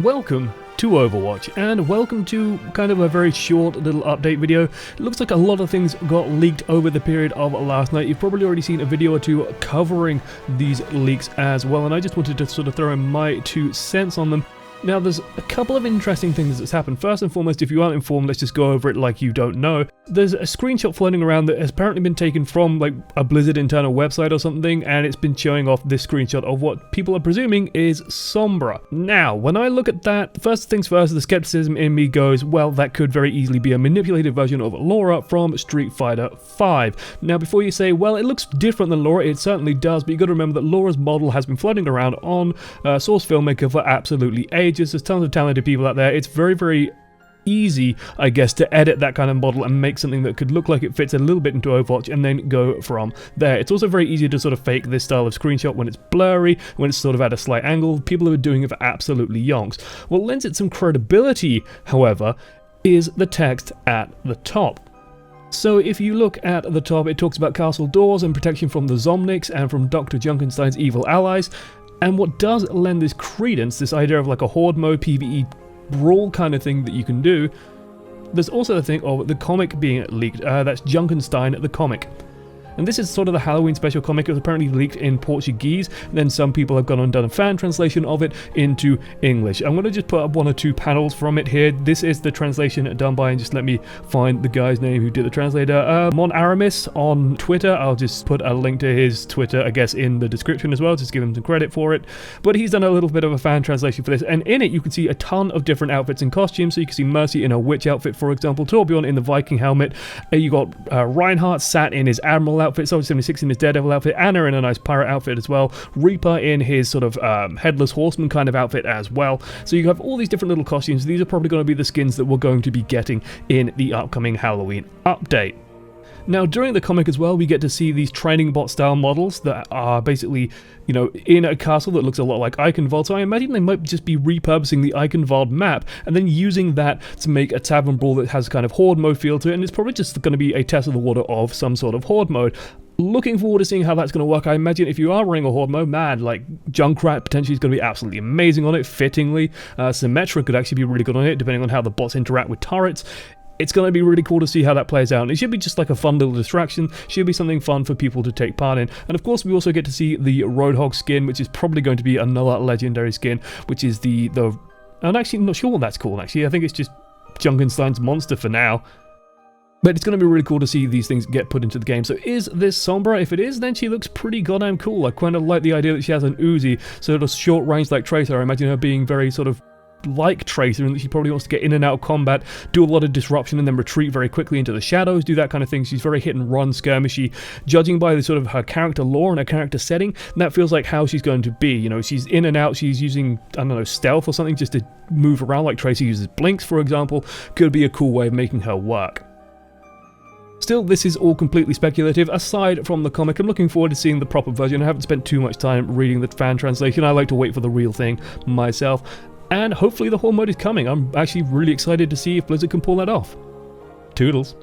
Welcome to Overwatch, and welcome to kind of a very short little update video. It looks like a lot of things got leaked over the period of last night. You've probably already seen a video or two covering these leaks as well, and I just wanted to sort of throw in my 2 cents on them. Now, there's a couple of interesting things that's happened. First and foremost, if you aren't informed, let's just go over it like you don't know. There's a screenshot floating around that has apparently been taken from like a Blizzard internal website or something, and it's been showing off this screenshot of what people are presuming is Sombra. Now, when I look at that, first things first, the skepticism in me goes, well, that could very easily be a manipulated version of Laura from Street Fighter V. Now, before you say, well, it looks different than Laura, it certainly does, but you got to remember that Laura's model has been floating around on Source Filmmaker for absolutely ages. There's tons of talented people out there. It's very, very easy, I guess, to edit that kind of model and make something that could look like it fits a little bit into Overwatch and then go from there. It's also very easy to sort of fake this style of screenshot when it's blurry, when it's sort of at a slight angle. People who are doing it for absolutely yonks. What lends it some credibility, however, is the text at the top. So if you look at the top, it talks about castle doors and protection from the Zomniks and from Dr. Junkenstein's evil allies. And what does lend this credence, this idea of like a Horde mode PvE brawl kind of thing that you can do, there's also the thing of the comic being leaked. That's Junkenstein the comic. And this is sort of the Halloween special comic. It was apparently leaked in Portuguese, and then some people have gone and done a fan translation of it into English. I'm going to just put up 1 or 2 panels from it here. This is the translation done by, and just let me find the guy's name who did the translator. Mon Aramis on Twitter. I'll just put a link to his Twitter, I guess, in the description as well, just give him some credit for it. But he's done a little bit of a fan translation for this, and in it you can see a ton of different outfits and costumes. So you can see Mercy in her witch outfit, for example, Torbjorn in the Viking helmet. You got Reinhardt sat in his Admiral outfit, Soldier 76 in his Daredevil outfit, Anna in a nice pirate outfit as well, Reaper in his sort of headless horseman kind of outfit as well. So you have all these different little costumes. These are probably going to be the skins that we're going to be getting in the upcoming Halloween update. Now, during the comic as well, we get to see these training bot style models that are basically, you know, in a castle that looks a lot like Eichenwald. So I imagine they might just be repurposing the Eichenwald map and then using that to make a tavern brawl that has kind of Horde mode feel to it. And it's probably just going to be a test of the water of some sort of Horde mode. Looking forward to seeing how that's going to work. I imagine if you are running a Horde mode, man, like Junkrat potentially is going to be absolutely amazing on it, fittingly. Symmetra could actually be really good on it, depending on how the bots interact with turrets. It's going to be really cool to see how that plays out. And it should be just like a fun little distraction. Should be something fun for people to take part in. And of course, we also get to see the Roadhog skin, which is probably going to be another legendary skin, which is the I'm actually not sure what that's called, actually. I think it's just Junkenstein's monster for now. But it's going to be really cool to see these things get put into the game. So is this Sombra? If it is, then she looks pretty goddamn cool. I kind of like the idea that she has an Uzi, sort of short range like Tracer. I imagine her being very sort of like Tracer, and that she probably wants to get in and out of combat, do a lot of disruption, and then retreat very quickly into the shadows, do that kind of thing. She's very hit and run skirmishy. Judging by the sort of her character lore and her character setting, that feels like how she's going to be. You know, she's in and out, she's using, I don't know, stealth or something just to move around like Tracer uses blinks, for example. Could be a cool way of making her work. Still, this is all completely speculative. Aside from the comic, I'm looking forward to seeing the proper version. I haven't spent too much time reading the fan translation. I like to wait for the real thing myself. And hopefully the Horde mode is coming. I'm actually really excited to see if Blizzard can pull that off. Toodles.